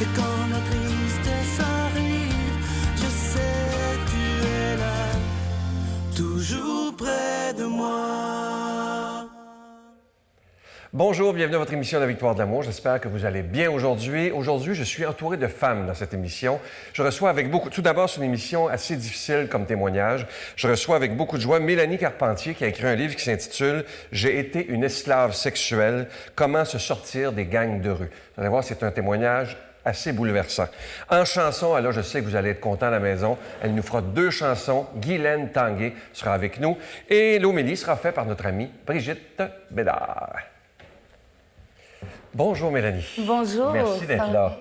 Et quand la tristesse arrive, je sais tu es là, toujours près de moi. Bonjour, bienvenue à votre émission La Victoire de l'amour. J'espère que vous allez bien aujourd'hui. Aujourd'hui, je suis entouré de femmes dans cette émission. Je reçois avec beaucoup... Tout d'abord, c'est une émission assez difficile comme témoignage. Je reçois avec beaucoup de joie Mélanie Carpentier qui a écrit un livre qui s'intitule « J'ai été une esclave sexuelle. Comment se sortir des gangs de rue ». Vous allez voir, c'est un témoignage assez bouleversant. En chanson, alors je sais que vous allez être content à la maison. Elle nous fera 2 chansons. Guylaine Tanguay sera avec nous. Et l'homélie sera faite par notre amie Brigitte Bédard. Bonjour, Mélanie. Bonjour. Merci d'être là.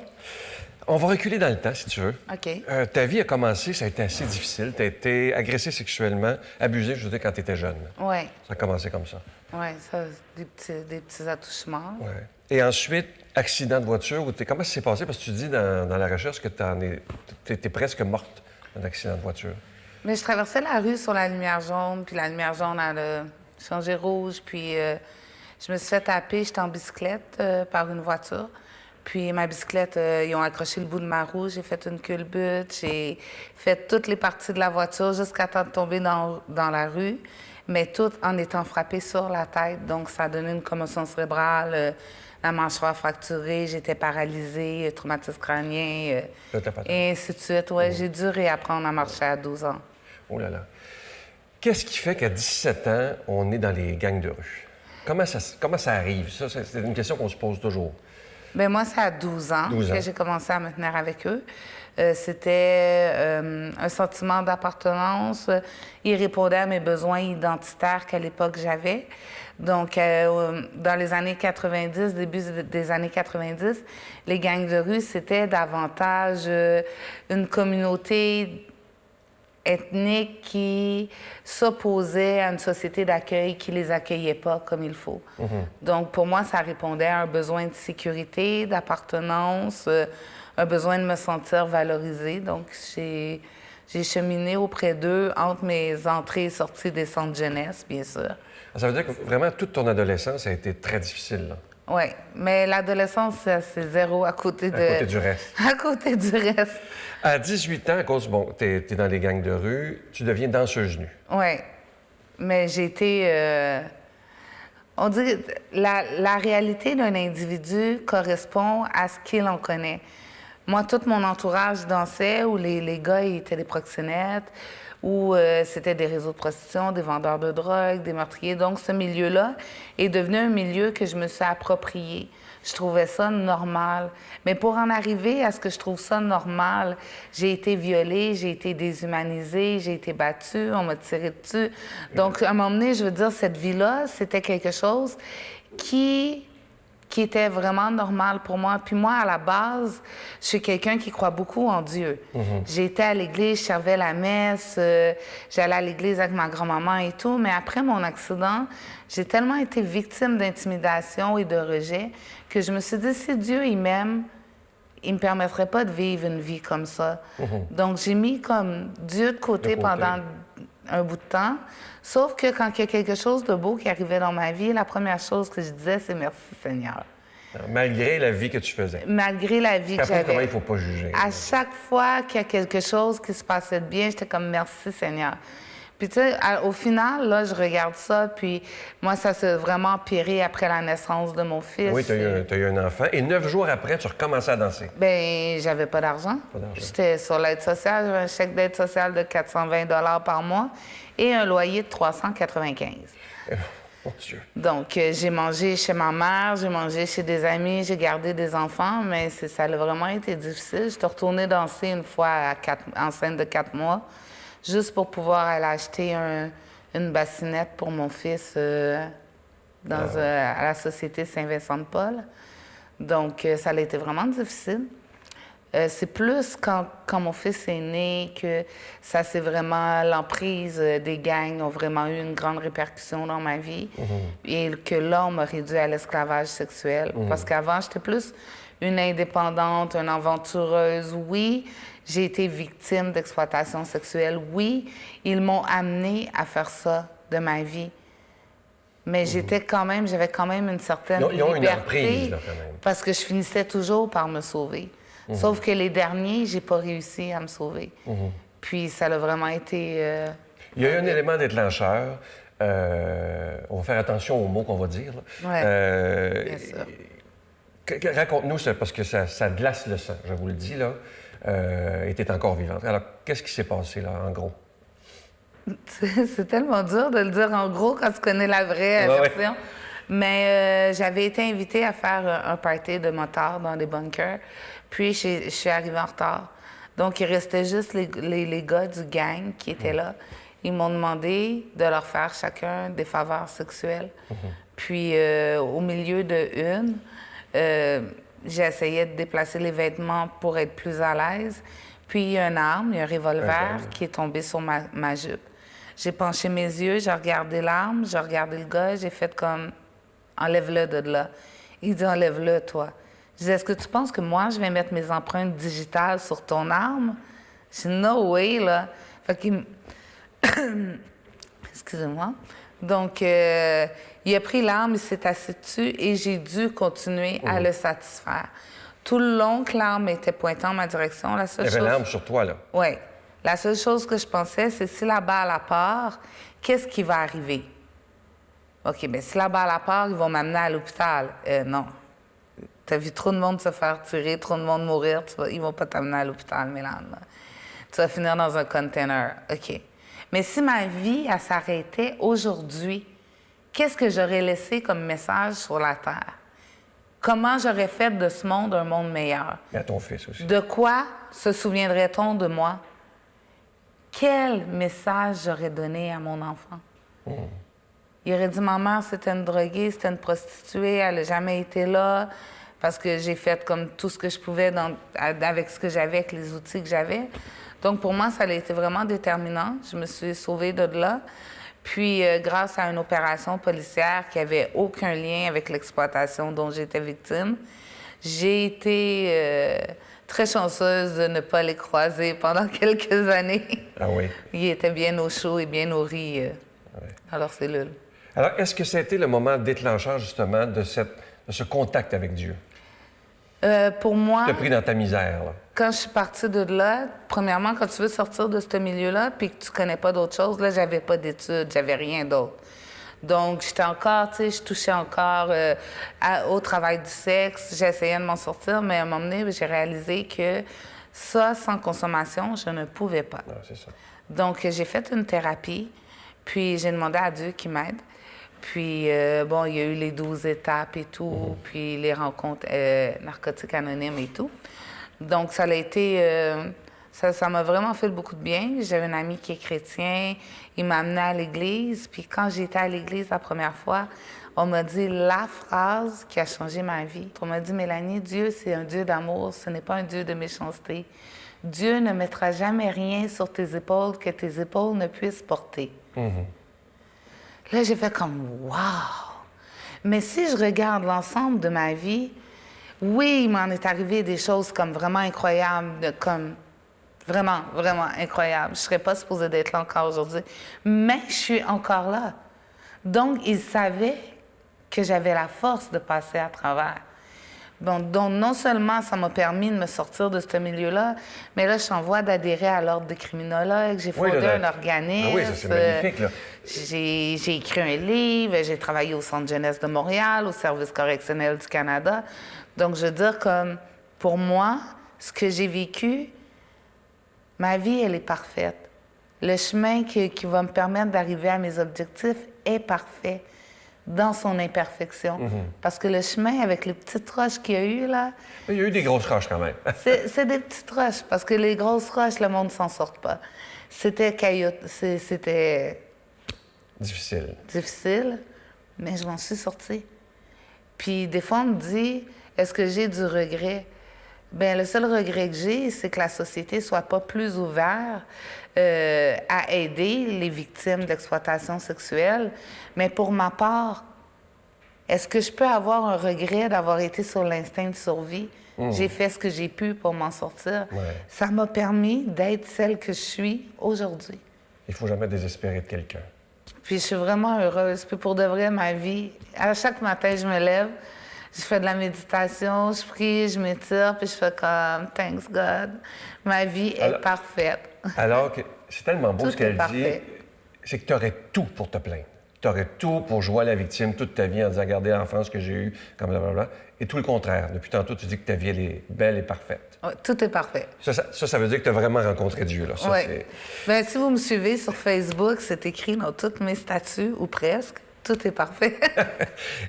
On va reculer dans le temps, si tu veux. OK. Ta vie a commencé, ça a été assez difficile. Tu as été agressée sexuellement, abusée, je veux dire, quand tu étais jeune. Oui. Ça a commencé comme ça. Oui, ça, des petits attouchements. Ouais. Et ensuite, accident de voiture. Comment ça s'est passé? Parce que tu dis dans la recherche que tu étais presque morte d'un accident de voiture. Mais je traversais la rue sur la lumière jaune, puis la lumière jaune, elle a changé rouge, puis je me suis fait taper, j'étais en bicyclette par une voiture. Puis ma bicyclette, ils ont accroché le bout de ma roue, j'ai fait une culbute, j'ai fait toutes les parties de la voiture jusqu'à temps de tomber dans la rue, mais tout en étant frappée sur la tête. Donc ça a donné une commotion cérébrale, la mâchoire fracturée, j'étais paralysée, traumatisme crânien, et ainsi de suite. Ouais, j'ai dû réapprendre à marcher à 12 ans. Oh là là. Qu'est-ce qui fait qu'à 17 ans, on est dans les gangs de rue? Comment ça arrive? Ça, c'est une question qu'on se pose toujours. Bien, moi, c'est à 12 ans que j'ai commencé à me tenir avec eux. C'était un sentiment d'appartenance. Ils répondaient à mes besoins identitaires qu'à l'époque j'avais. Donc, dans les années 90, début des années 90, les gangs de rue, c'était davantage une communauté ethnique qui s'opposait à une société d'accueil qui les accueillait pas comme il faut. Donc, pour moi, ça répondait à un besoin de sécurité, d'appartenance, un besoin de me sentir valorisée. Donc, j'ai cheminé auprès d'eux entre mes entrées et sorties des centres jeunesse, bien sûr. Ça veut dire que vraiment toute ton adolescence a été très difficile, là. Oui, mais l'adolescence, c'est zéro à côté de... À côté du reste. À côté du reste. À 18 ans, à cause, t'es dans les gangs de rue, tu deviens danseuse nue. Oui, mais j'ai été... On dit que la réalité d'un individu correspond à ce qu'il en connaît. Moi, tout mon entourage dansait, où les gars ils étaient des proxénètes, où c'était des réseaux de prostitution, des vendeurs de drogue, des meurtriers. Donc, ce milieu-là est devenu un milieu que je me suis approprié. Je trouvais ça normal. Mais pour en arriver à ce que je trouve ça normal, j'ai été violée, j'ai été déshumanisée, j'ai été battue, on m'a tiré dessus. Donc, à un moment donné, je veux dire, cette vie-là, c'était quelque chose qui était vraiment normal pour moi. Puis moi, à la base, je suis quelqu'un qui croit beaucoup en Dieu. J'étais à l'église, je servais la messe, j'allais à l'église avec ma grand-maman et tout, mais après mon accident, j'ai tellement été victime d'intimidation et de rejet que je me suis dit, si Dieu, il m'aime, il me permettrait pas de vivre une vie comme ça. Donc, j'ai mis comme Dieu de côté pendant un bout de temps. Sauf que quand il y a quelque chose de beau qui arrivait dans ma vie, la première chose que je disais, c'est merci Seigneur. Malgré la vie que tu faisais. Malgré la vie que après, j'avais. comment il faut pas juger. À chaque fois qu'il y a quelque chose qui se passait de bien, j'étais comme merci Seigneur. Puis tu sais, au final, là, je regarde ça, puis moi, ça s'est vraiment empiré après la naissance de mon fils. Oui, tu as eu un enfant. Et 9 jours après, tu recommençais à danser. Bien, j'avais pas d'argent. J'étais sur l'aide sociale. J'avais un chèque d'aide sociale de 420 $ par mois et un loyer de 395. Mon Dieu. Donc, j'ai mangé chez ma mère, j'ai mangé chez des amis, j'ai gardé des enfants, mais ça a vraiment été difficile. J'étais retournée danser une fois enceinte de 4 mois. Juste pour pouvoir aller acheter une bassinette pour mon fils à la Société Saint-Vincent-de-Paul. Donc, ça a été vraiment difficile. C'est plus quand mon fils est né que ça c'est vraiment l'emprise des gangs ont vraiment eu une grande répercussion dans ma vie et que là, on m'a réduit à l'esclavage sexuel. Parce qu'avant, j'étais plus une indépendante, une aventureuse. Oui, j'ai été victime d'exploitation sexuelle. Oui, ils m'ont amenée à faire ça de ma vie. Mais j'avais quand même une certaine liberté. Ils ont une emprise, là, quand même. Parce que je finissais toujours par me sauver. Sauf que les derniers, j'ai pas réussi à me sauver. Puis ça a vraiment été... Il y a eu un élément déclencheur. On va faire attention aux mots qu'on va dire. Oui, bien sûr. Raconte-nous ça, parce que ça glace le sang, je vous le dis, là. Et tu es encore vivante. Alors, qu'est-ce qui s'est passé, là, en gros? C'est tellement dur de le dire en gros quand tu connais la vraie version. Mais j'avais été invitée à faire un party de motards dans des bunkers. Puis je suis arrivée en retard. Donc, il restait juste les gars du gang qui étaient là. Ils m'ont demandé de leur faire chacun des faveurs sexuelles. Puis, au milieu de j'essayais de déplacer les vêtements pour être plus à l'aise. Puis, il y a une arme, il y a un revolver qui est tombé sur ma jupe. J'ai penché mes yeux, j'ai regardé l'arme, j'ai regardé le gars, j'ai fait comme « Enlève-le de là ». Il dit « Enlève-le, toi ». Je dis « Est-ce que tu penses que moi, je vais mettre mes empreintes digitales sur ton arme? » Je dis « No way, là ». Fait qu'il excusez-moi. Donc, il a pris l'arme, il s'est assis dessus et j'ai dû continuer à le satisfaire. Tout le long que l'arme était pointée en ma direction, la seule chose... Il y avait l'arme sur toi, là. Oui. La seule chose que je pensais, c'est si la balle à part, qu'est-ce qui va arriver? OK, bien, si la balle à part, ils vont m'amener à l'hôpital. Non. Tu as vu trop de monde se faire tirer, trop de monde mourir, ils vont pas t'amener à l'hôpital, Mélane. Là. Tu vas finir dans un container. OK. Mais si ma vie, elle s'arrêtait aujourd'hui, qu'est-ce que j'aurais laissé comme message sur la Terre? Comment j'aurais fait de ce monde un monde meilleur? Et à ton fils aussi. De quoi se souviendrait-on de moi? Quel message j'aurais donné à mon enfant? Il aurait dit, ma mère, c'était une droguée, c'était une prostituée, elle n'a jamais été là, parce que j'ai fait comme tout ce que je pouvais avec ce que j'avais, avec les outils que j'avais. Donc, pour moi, ça a été vraiment déterminant. Je me suis sauvée de là. Puis, grâce à une opération policière qui n'avait aucun lien avec l'exploitation dont j'étais victime, j'ai été très chanceuse de ne pas les croiser pendant quelques années. Ah oui? Ils étaient bien au chaud et bien nourris dans leur cellule. Alors, est-ce que ça a été le moment déclencheur, justement, de ce contact avec Dieu? Pour moi... Tu t'es pris dans ta misère, là. Quand je suis partie de là, premièrement, quand tu veux sortir de ce milieu-là puis que tu connais pas d'autre chose, là, j'avais pas d'études, j'avais rien d'autre. Donc, j'étais encore, tu sais, je touchais encore au travail du sexe, j'essayais de m'en sortir, mais à un moment donné, j'ai réalisé que ça, sans consommation, je ne pouvais pas. Non, c'est ça. Donc, j'ai fait une thérapie, puis j'ai demandé à Dieu qu'il m'aide. Puis, bon, il y a eu les 12 étapes et tout, puis les rencontres narcotiques anonymes et tout. Donc, ça a été... ça m'a vraiment fait beaucoup de bien. J'avais un ami qui est chrétien. Il m'a amené à l'église. Puis quand j'étais à l'église la première fois, on m'a dit la phrase qui a changé ma vie. On m'a dit, Mélanie, Dieu, c'est un Dieu d'amour. Ce n'est pas un Dieu de méchanceté. Dieu ne mettra jamais rien sur tes épaules que tes épaules ne puissent porter. Là, j'ai fait comme, wow! Mais si je regarde l'ensemble de ma vie, oui, il m'en est arrivé des choses comme vraiment incroyables, comme vraiment, vraiment incroyables. Je ne serais pas supposée d'être là encore aujourd'hui. Mais je suis encore là. Donc, il savait que j'avais la force de passer à travers. Donc, non seulement ça m'a permis de me sortir de ce milieu-là, mais là, je suis en voie d'adhérer à l'Ordre des criminologues. J'ai fondé un organisme. Ah oui, ça, c'est magnifique, là. J'ai écrit un livre, j'ai travaillé au Centre jeunesse de Montréal, au Service correctionnel du Canada. Donc, je veux dire, comme pour moi, ce que j'ai vécu, ma vie, elle est parfaite. Le chemin qui va me permettre d'arriver à mes objectifs est parfait dans son imperfection. Parce que le chemin avec les petites roches qu'il y a eu, là... Il y a eu des grosses roches, quand même. c'est des petites roches, parce que les grosses roches, le monde ne s'en sort pas. C'était c'était... Difficile. Difficile, mais je m'en suis sortie. Puis des fois, on me dit, est-ce que j'ai du regret? Bien, le seul regret que j'ai, c'est que la société soit pas plus ouverte à aider les victimes d'exploitation sexuelle. Mais pour ma part, est-ce que je peux avoir un regret d'avoir été sur l'instinct de survie? J'ai fait ce que j'ai pu pour m'en sortir. Ouais. Ça m'a permis d'être celle que je suis aujourd'hui. Il faut jamais désespérer de quelqu'un. Puis je suis vraiment heureuse. Puis pour de vrai, ma vie, à chaque matin, je me lève, Je fais de la méditation, je prie, je m'étire, puis je fais comme « Thanks God, ma vie est parfaite. » Alors que c'est tellement beau Tout ce qu'elle est dit, parfait. c'est que tu aurais tout pour te plaindre. Tu aurais tout pour jouer à la victime toute ta vie en disant « Regardez l'enfance que j'ai eue, comme blablabla. » Et tout le contraire. Depuis tantôt, tu dis que ta vie, elle est belle et parfaite. Ouais, tout est parfait. Ça veut dire que tu as vraiment rencontré Dieu. Là. Ça, Oui. c'est- Ben, si vous me suivez sur Facebook, c'est écrit dans tous mes statuts, ou presque. Tout est parfait.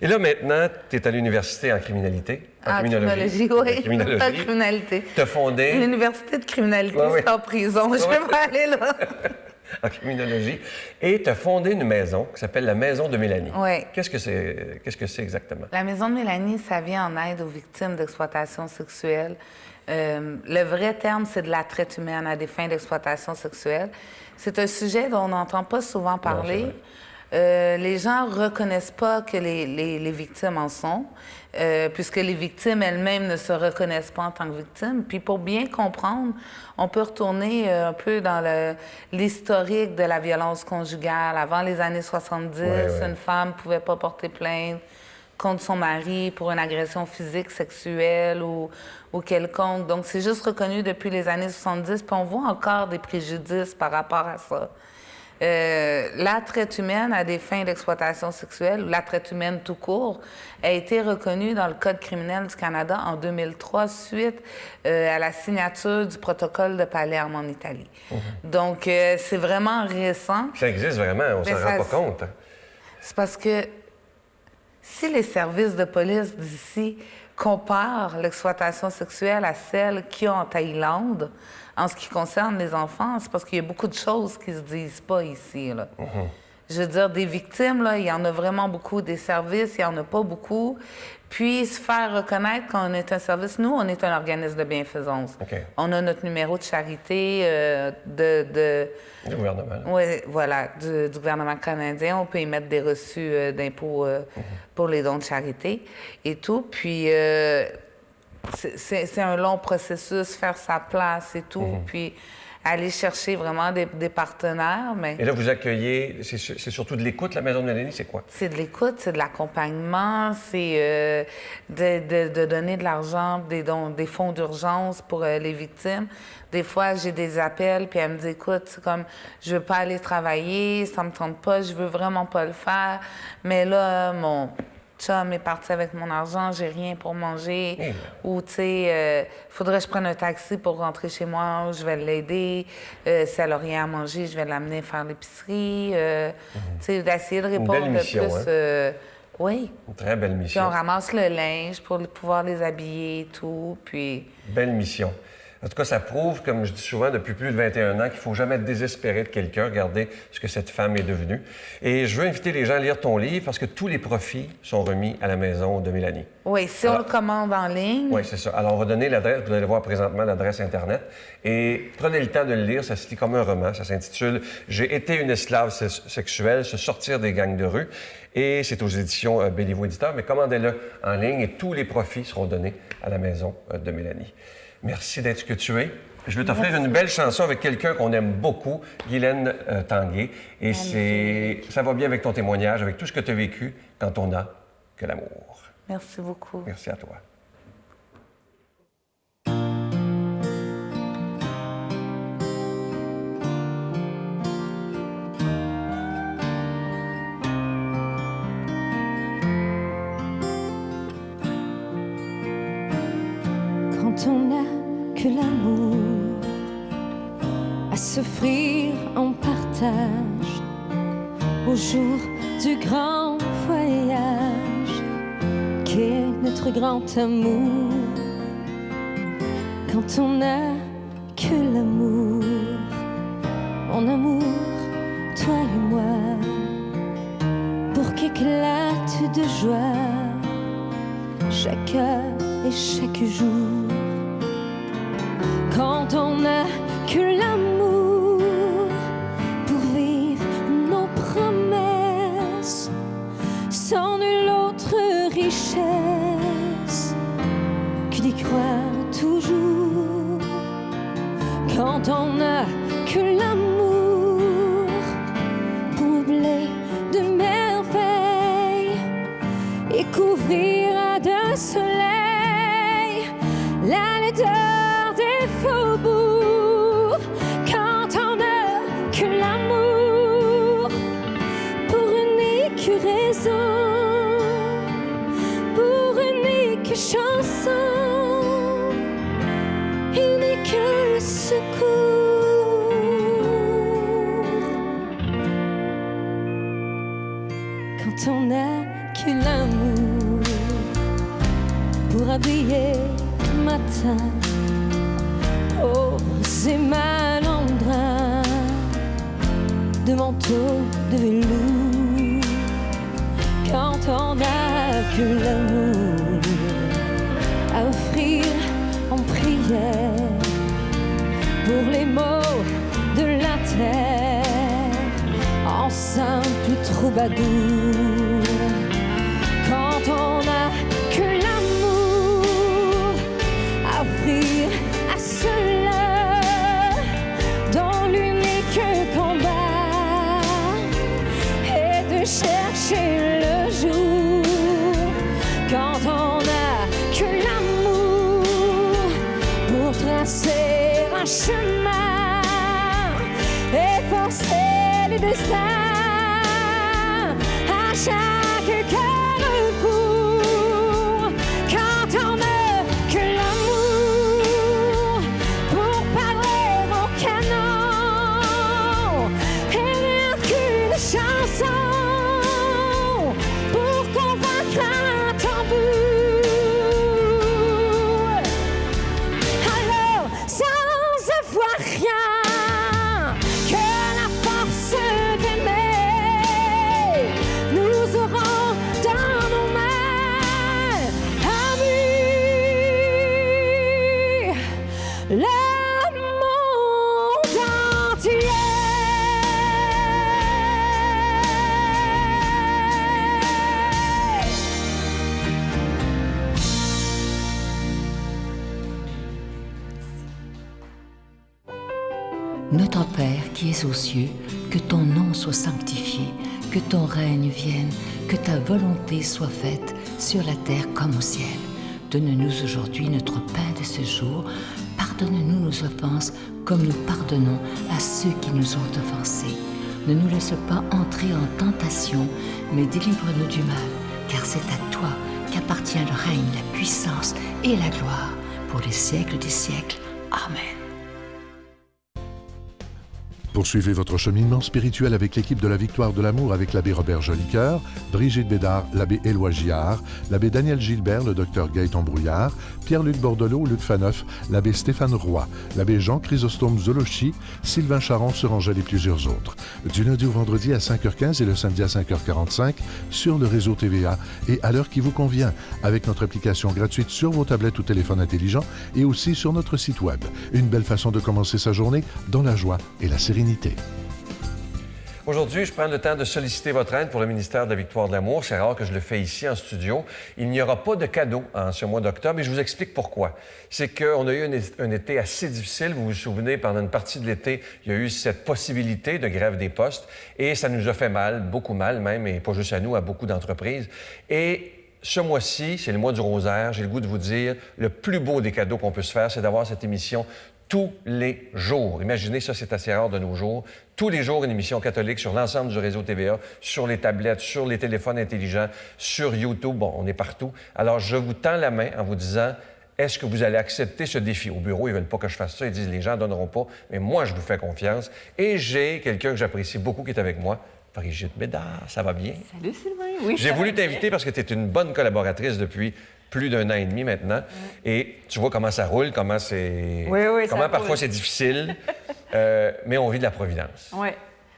Et là, maintenant, tu es à l'université en criminalité. En criminologie, oui. En criminologie. En criminalité. Tu as fondé L'université de criminalité, Ouais, ouais. c'est en prison. Je vais pas aller là. en criminologie. Et tu as fondé une maison qui s'appelle la Maison de Mélanie. Oui. Qu'est-ce que c'est exactement? La Maison de Mélanie, ça vient en aide aux victimes d'exploitation sexuelle. Le vrai terme, c'est de la traite humaine à des fins d'exploitation sexuelle. C'est un sujet dont on n'entend pas souvent parler. Non, c'est Les gens ne reconnaissent pas que les victimes en sont, puisque les victimes elles-mêmes ne se reconnaissent pas en tant que victimes. Puis pour bien comprendre, on peut retourner un peu dans l'historique de la violence conjugale. Avant les années 70, une femme ne pouvait pas porter plainte contre son mari pour une agression physique, sexuelle ou quelconque. Donc, c'est juste reconnu depuis les années 70, puis on voit encore des préjudices par rapport à ça. La traite humaine à des fins d'exploitation sexuelle, ou la traite humaine tout court, a été reconnue dans le Code criminel du Canada en 2003 suite à la signature du protocole de Palerme en Italie. Donc, c'est vraiment récent. Ça existe vraiment, on s'en rend pas compte. Hein. C'est parce que si les services de police d'ici comparent l'exploitation sexuelle à celle qu'il y a en Thaïlande, en ce qui concerne les enfants, c'est parce qu'il y a beaucoup de choses qui se disent pas ici, là. Je veux dire, des victimes, là, il y en a vraiment beaucoup. Des services, il y en a pas beaucoup. Puis, se faire reconnaître qu'on est un service. Nous, on est un organisme de bienfaisance. OK. On a notre numéro de charité Du gouvernement. là. oui, voilà, du gouvernement canadien. On peut y mettre des reçus d'impôts pour les dons de charité et tout. Puis, c'est un long processus, faire sa place et tout. Puis, aller chercher vraiment des partenaires. Mais Et là, vous accueillez, c'est surtout de l'écoute, la Maison de Mélanie, c'est quoi? c'est de l'écoute, c'est de l'accompagnement, c'est de donner de l'argent, des dons, des fonds d'urgence pour les victimes. Des fois, j'ai des appels, puis elle me dit, écoute, c'est comme, je veux pas aller travailler, ça me tente pas, je veux vraiment pas le faire, mais là, mon chum est parti avec mon argent, j'ai rien pour manger, ou, tu sais, faudrait que je prenne un taxi pour rentrer chez moi, je vais l'aider, si elle a rien à manger, je vais l'amener faire l'épicerie, tu sais, d'essayer de répondre belle mission, le plus... oui. Une très belle Puis mission. on ramasse le linge pour pouvoir les habiller et tout, puis... Belle mission. En tout cas, ça prouve, comme je dis souvent depuis plus de 21 ans, qu'il ne faut jamais être désespéré de quelqu'un. Regardez ce que cette femme est devenue. Et je veux inviter les gens à lire ton livre parce que tous les profits sont remis à la Maison de Mélanie. Oui, si on le commande en ligne... Oui, c'est ça. Alors, on va donner l'adresse. Vous allez voir présentement l'adresse Internet. Et prenez le temps de le lire. Ça se lit comme un roman. Ça s'intitule « J'ai été une esclave sexuelle, se sortir des gangs de rue ». Et c'est aux éditions Béliveau Éditeur. Mais commandez-le en ligne et tous les profits seront donnés à la Maison de Mélanie. Merci d'être ce que tu es. Je vais t'offrir une belle chanson avec quelqu'un qu'on aime beaucoup, Guylaine Tanguay. Et ça va bien avec ton témoignage, avec tout ce que tu as vécu quand on n'a que l'amour. Merci beaucoup. Merci à toi. Quand on n'a que l'amour à s'offrir en partage au jour du grand voyage qu'est notre grand amour. Quand on n'a que l'amour, mon amour, toi et moi, pour qu'éclate de joie chaque heure et chaque jour. Quand on n'a que l'amour pour vivre nos promesses, sans nulle autre richesse que d'y croire toujours. Quand on n'a que l'amour pour meubler de merveilles et couvrir de soleil, la laideur des faubourgs, quand on n'a que l'amour pour unique raison, pour unique chanson, unique secours. Quand on n'a que l'amour pour habiller le matin, pauvres et malandrins de manteaux de velours. Quand on n'a que l'amour à offrir en prière pour les maux de la terre, en simple troubadour. Quand on n'a que l'amour à offrir à ceux-là dont l'unique combat est de chercher le jour. Quand on n'a que l'amour pour tracer un chemin et forcer les destins à chaque carrefour. Quand on n'a que l'amour pour parler au canon et rien qu'une chanson pour convaincre un tambour. Alors, sans avoir rien que la force d'aimer, nous aurons dans nos mains amis le monde entier. Notre Père qui es aux cieux, que ton nom soit sanctifié, que ton règne vienne, que ta volonté soit faite sur la terre comme au ciel. Donne-nous aujourd'hui notre pain de ce jour. Pardonne-nous nos offenses comme nous pardonnons à ceux qui nous ont offensés. Ne nous laisse pas entrer en tentation, mais délivre-nous du mal, car c'est à toi qu'appartient le règne, la puissance et la gloire pour les siècles des siècles. Amen. Poursuivez votre cheminement spirituel avec l'équipe de la Victoire de l'amour avec l'abbé Robert Jolicoeur, Brigitte Bédard, l'abbé Éloi Giard, l'abbé Daniel Gilbert, le docteur Gaëtan Brouillard, Pierre-Luc Bordelot, Luc Faneuf, l'abbé Stéphane Roy, l'abbé Jean-Chrysostome Zolochi, Sylvain Charon, Serangel et plusieurs autres. Du lundi au vendredi à 5h15 et le samedi à 5h45 sur le réseau TVA et à l'heure qui vous convient avec notre application gratuite sur vos tablettes ou téléphones intelligents et aussi sur notre site web. Une belle façon de commencer sa journée dans la joie et la sérénité. Aujourd'hui, je prends le temps de solliciter votre aide pour le ministère de la Victoire de l'amour. C'est rare que je le fais ici en studio. Il n'y aura pas de cadeau en ce mois d'octobre et je vous explique pourquoi. C'est qu'on a eu un été assez difficile. Vous vous souvenez, pendant une partie de l'été, il y a eu cette possibilité de grève des postes et ça nous a fait mal, beaucoup mal même, et pas juste à nous, à beaucoup d'entreprises. Et ce mois-ci, c'est le mois du rosaire. J'ai le goût de vous dire, le plus beau des cadeaux qu'on peut se faire, c'est d'avoir cette émission tous les jours. Imaginez ça, c'est assez rare de nos jours. Tous les jours, une émission catholique sur l'ensemble du réseau TVA, sur les tablettes, sur les téléphones intelligents, sur YouTube. Bon, on est partout. Alors, je vous tends la main en vous disant, est-ce que vous allez accepter ce défi? Au bureau, ils ne veulent pas que je fasse ça. Ils disent, les gens ne donneront pas. Mais moi, je vous fais confiance. Et j'ai quelqu'un que j'apprécie beaucoup qui est avec moi, Brigitte Bédard. Ça va bien? Salut, Sylvain. Oui, j'ai voulu t'inviter parce que tu es une bonne collaboratrice depuis plus d'1 an et demi maintenant. Et tu vois comment ça roule, comment c'est... Oui, comment parfois c'est difficile, mais on vit de la providence. Oui.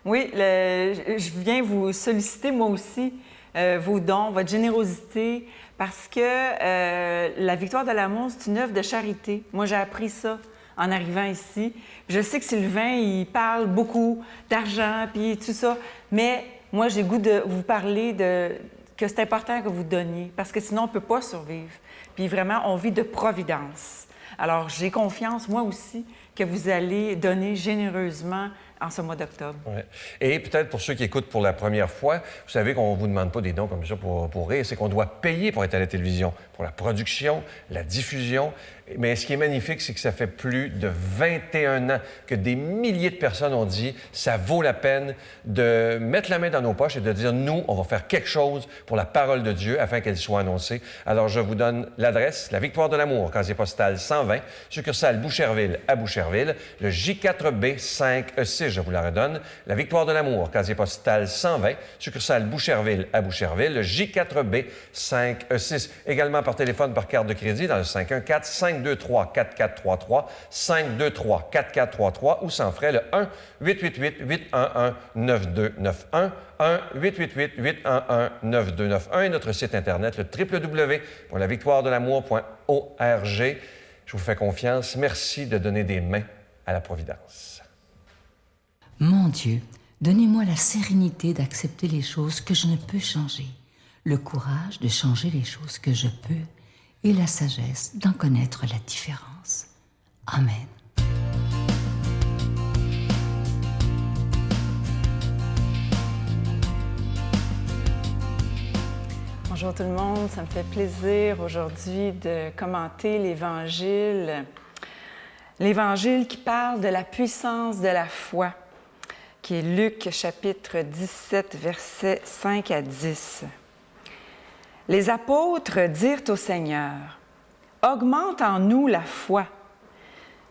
Oui, je viens vous solliciter, moi aussi, vos dons, votre générosité, parce que la Victoire de l'amour, c'est une œuvre de charité. Moi, j'ai appris ça en arrivant ici. Je sais que Sylvain, il parle beaucoup d'argent, puis tout ça, mais moi, j'ai le goût de vous parler que c'est important que vous donniez, parce que sinon, on ne peut pas survivre. Puis vraiment, on vit de providence. Alors, j'ai confiance, moi aussi, que vous allez donner généreusement en ce mois d'octobre. Ouais. Et peut-être pour ceux qui écoutent pour la première fois, vous savez qu'on ne vous demande pas des dons comme ça pour rire, c'est qu'on doit payer pour être à la télévision, pour la production, la diffusion. Mais ce qui est magnifique, c'est que ça fait plus de 21 ans que des milliers de personnes ont dit « ça vaut la peine de mettre la main dans nos poches et de dire « nous, on va faire quelque chose pour la parole de Dieu afin qu'elle soit annoncée ». Alors, je vous donne l'adresse, la Victoire de l'Amour, casier postal 120, succursale Boucherville à Boucherville, le J4B 5E6, je vous la redonne, la Victoire de l'Amour, casier postal 120, succursale Boucherville à Boucherville, le J4B 5E6. Également par téléphone, par carte de crédit dans le 514-523-4433, 523-4433 ou sans frais le 1-888-811-9291, 1-888-811-9291 et notre site Internet, le www.lavictoiredelamour.org. Je vous fais confiance. Merci de donner des mains à la Providence. Mon Dieu, donnez-moi la sérénité d'accepter les choses que je ne peux changer, le courage de changer les choses que je peux et la sagesse d'en connaître la différence. Amen. Bonjour tout le monde, ça me fait plaisir aujourd'hui de commenter l'Évangile qui parle de la puissance de la foi, qui est Luc chapitre 17, versets 5 à 10. Les apôtres dirent au Seigneur, « Augmente en nous la foi. »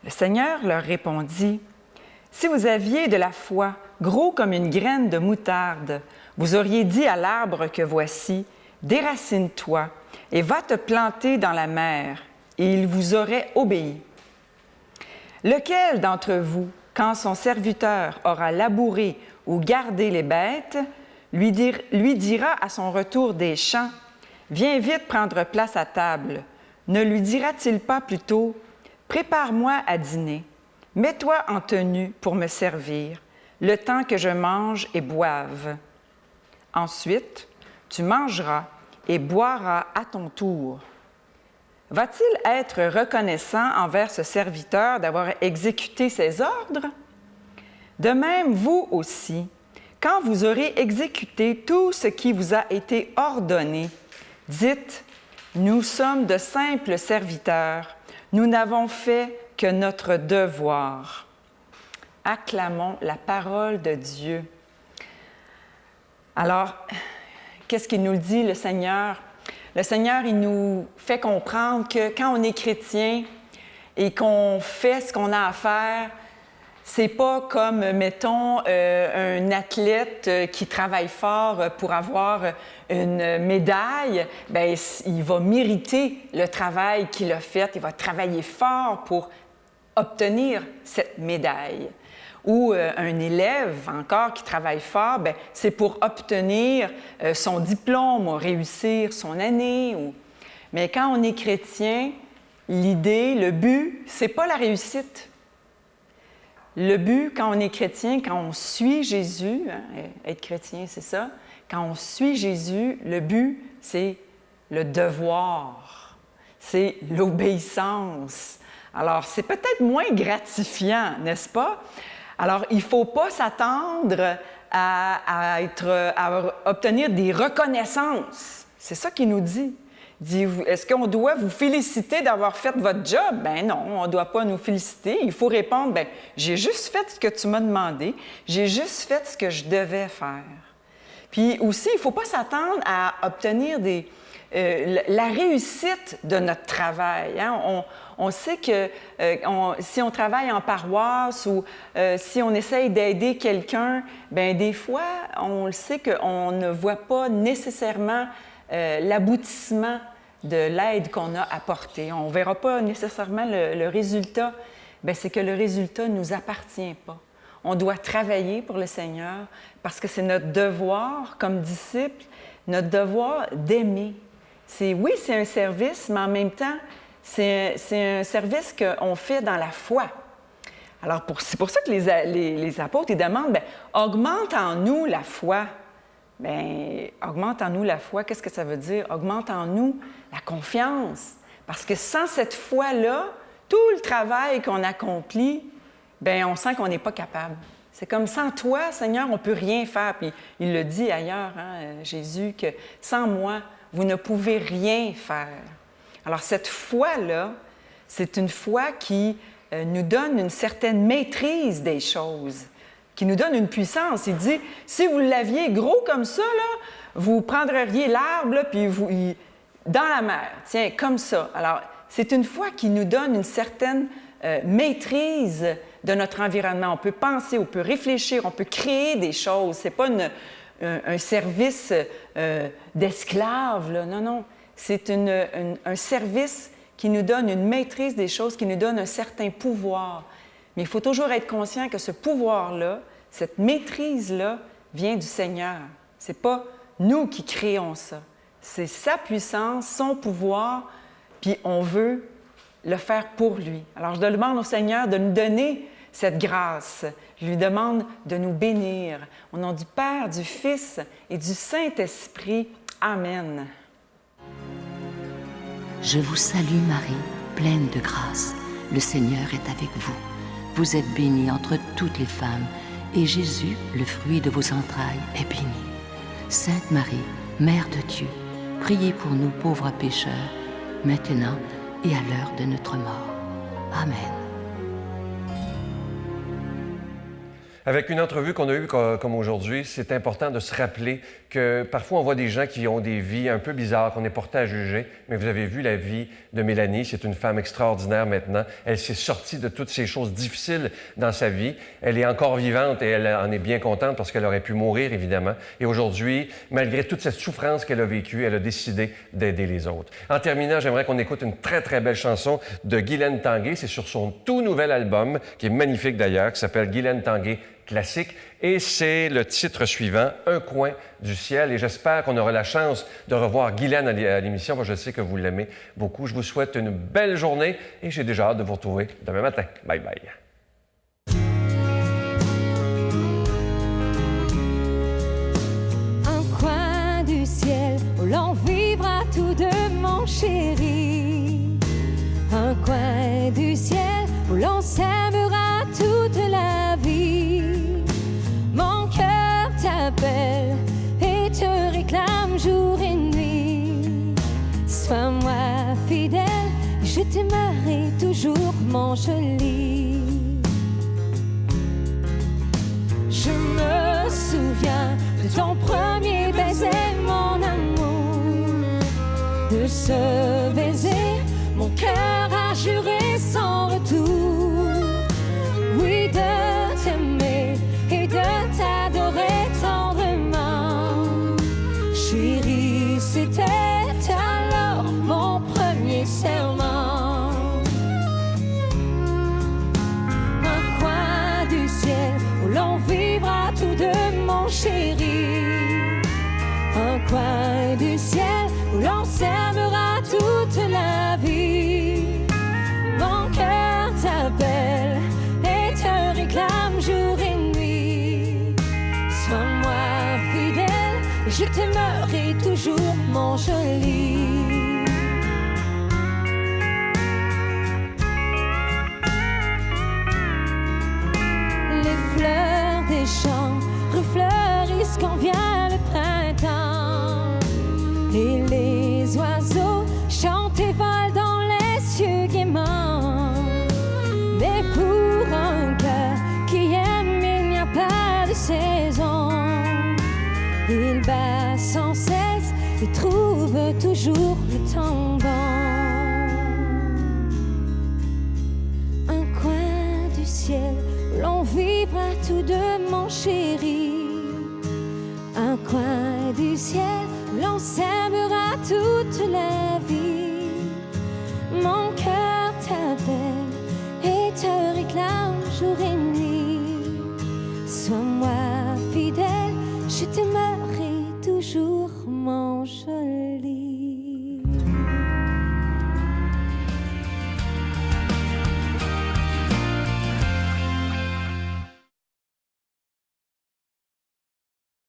Le Seigneur leur répondit, « Si vous aviez de la foi, gros comme une graine de moutarde, vous auriez dit à l'arbre que voici, « Déracine-toi et va te planter dans la mer, et il vous aurait obéi. » Lequel d'entre vous, quand son serviteur aura labouré ou gardé les bêtes, lui dira à son retour des champs, « Viens vite prendre place à table », ne lui dira-t-il pas plutôt, « Prépare-moi à dîner, mets-toi en tenue pour me servir, le temps que je mange et boive. Ensuite, tu mangeras et boiras à ton tour. » Va-t-il être reconnaissant envers ce serviteur d'avoir exécuté ses ordres? De même, vous aussi, quand vous aurez exécuté tout ce qui vous a été ordonné, dites, « Nous sommes de simples serviteurs, nous n'avons fait que notre devoir. » Acclamons la parole de Dieu. Alors, qu'est-ce qu'il nous dit, le Seigneur? Le Seigneur, il nous fait comprendre que quand on est chrétien et qu'on fait ce qu'on a à faire, c'est pas comme, mettons, un athlète qui travaille fort pour avoir une médaille. Bien, il va mériter le travail qu'il a fait. Il va travailler fort pour obtenir cette médaille. Ou un élève, encore, qui travaille fort, bien, c'est pour obtenir son diplôme, ou réussir son année. Mais quand on est chrétien, l'idée, le but, c'est pas la réussite. Le but, quand on est chrétien, quand on suit Jésus, hein, être chrétien, c'est ça, quand on suit Jésus, le but, c'est le devoir, c'est l'obéissance. Alors, c'est peut-être moins gratifiant, n'est-ce pas? Alors, il ne faut pas s'attendre à obtenir des reconnaissances. C'est ça qu'il nous dit. Il dit, est-ce qu'on doit vous féliciter d'avoir fait votre job? Ben non, on ne doit pas nous féliciter. Il faut répondre, ben j'ai juste fait ce que tu m'as demandé. J'ai juste fait ce que je devais faire. Puis aussi, il ne faut pas s'attendre à obtenir la réussite de notre travail. Hein? On sait que si on travaille en paroisse ou si on essaye d'aider quelqu'un, bien des fois, on le sait qu'on ne voit pas nécessairement l'aboutissement de l'aide qu'on a apportée. On ne verra pas nécessairement le résultat. Bien, c'est que le résultat ne nous appartient pas. On doit travailler pour le Seigneur parce que c'est notre devoir comme disciples, notre devoir d'aimer. Oui, c'est un service, mais en même temps, c'est un service qu'on fait dans la foi. Alors, c'est pour ça que les apôtres, ils demandent, bien, augmente en nous la foi. Bien, augmente en nous la foi, qu'est-ce que ça veut dire? Augmente en nous la confiance. Parce que sans cette foi-là, tout le travail qu'on accomplit, bien, on sent qu'on n'est pas capable. C'est comme sans toi, Seigneur, on ne peut rien faire. Puis il le dit ailleurs, Jésus, que sans moi, vous ne pouvez rien faire. Alors cette foi-là, c'est une foi qui nous donne une certaine maîtrise des choses, qui nous donne une puissance. Il dit, si vous l'aviez gros comme ça, là, vous prendriez l'arbre, là, puis dans la mer, tiens, comme ça. Alors, c'est une foi qui nous donne une certaine maîtrise de notre environnement. On peut penser, on peut réfléchir, on peut créer des choses. Ce n'est pas un service d'esclave, là. Non, non. C'est un service qui nous donne une maîtrise des choses, qui nous donne un certain pouvoir. Mais il faut toujours être conscient que ce pouvoir-là, cette maîtrise-là, vient du Seigneur. Ce n'est pas nous qui créons ça. C'est sa puissance, son pouvoir, puis on veut le faire pour lui. Alors, je demande au Seigneur de nous donner cette grâce. Je lui demande de nous bénir. Au nom du Père, du Fils et du Saint-Esprit. Amen. Je vous salue Marie, pleine de grâce. Le Seigneur est avec vous. Vous êtes bénie entre toutes les femmes, et Jésus, le fruit de vos entrailles, est béni. Sainte Marie, Mère de Dieu, priez pour nous pauvres pécheurs, maintenant et à l'heure de notre mort. Amen. Avec une entrevue qu'on a eue comme aujourd'hui, c'est important de se rappeler que parfois on voit des gens qui ont des vies un peu bizarres, qu'on est porté à juger, mais vous avez vu la vie de Mélanie, c'est une femme extraordinaire maintenant. Elle s'est sortie de toutes ces choses difficiles dans sa vie. Elle est encore vivante et elle en est bien contente parce qu'elle aurait pu mourir, évidemment. Et aujourd'hui, malgré toute cette souffrance qu'elle a vécue, elle a décidé d'aider les autres. En terminant, j'aimerais qu'on écoute une très, très belle chanson de Guylaine Tanguay. C'est sur son tout nouvel album, qui est magnifique d'ailleurs, qui s'appelle Guylaine Tanguay Classique. Et c'est le titre suivant, Un coin du ciel. Et j'espère qu'on aura la chance de revoir Guylaine à l'émission, parce que je sais que vous l'aimez beaucoup. Je vous souhaite une belle journée et j'ai déjà hâte de vous retrouver demain matin. Bye bye. Un coin du ciel où l'on vivra tous deux, mon chéri. Un coin du ciel où l'on s'aimera toute la vie. Mon cœur t'appelle et te réclame jour et nuit. Sois-moi fidèle, je t'aimerai toujours, mon joli. Je me souviens de ton premier baiser, mon amour. De ce baiser, mon cœur a juré sans retour. Oui, de t'aimer et de t'adorer tendrement. Chérie, c'était alors mon premier serment. Un coin du ciel où l'on vivra tous deux, mon chéri. Un coin du ciel où l'on s'aimera toute la vie. Mon cœur t'appelle et te réclame jour et nuit. Sois-moi fidèle, je t'aimerai toujours, mon joli. Les fleurs des champs refleurissent quand vient le printemps. Et les oiseaux chantent et volent dans les cieux gaiement. Mais pour un cœur qui aime, il n'y a pas de saison. Il bat sans cesse et trouve toujours le temps bon. Un coin du ciel où l'on vivra tous deux, mon chéri. Un coin du ciel où l'on s'aimera toute la vie. Mon cœur t'appelle et te réclame jour et nuit. Sois-moi fidèle, je t'aimerai toujours, mon joli.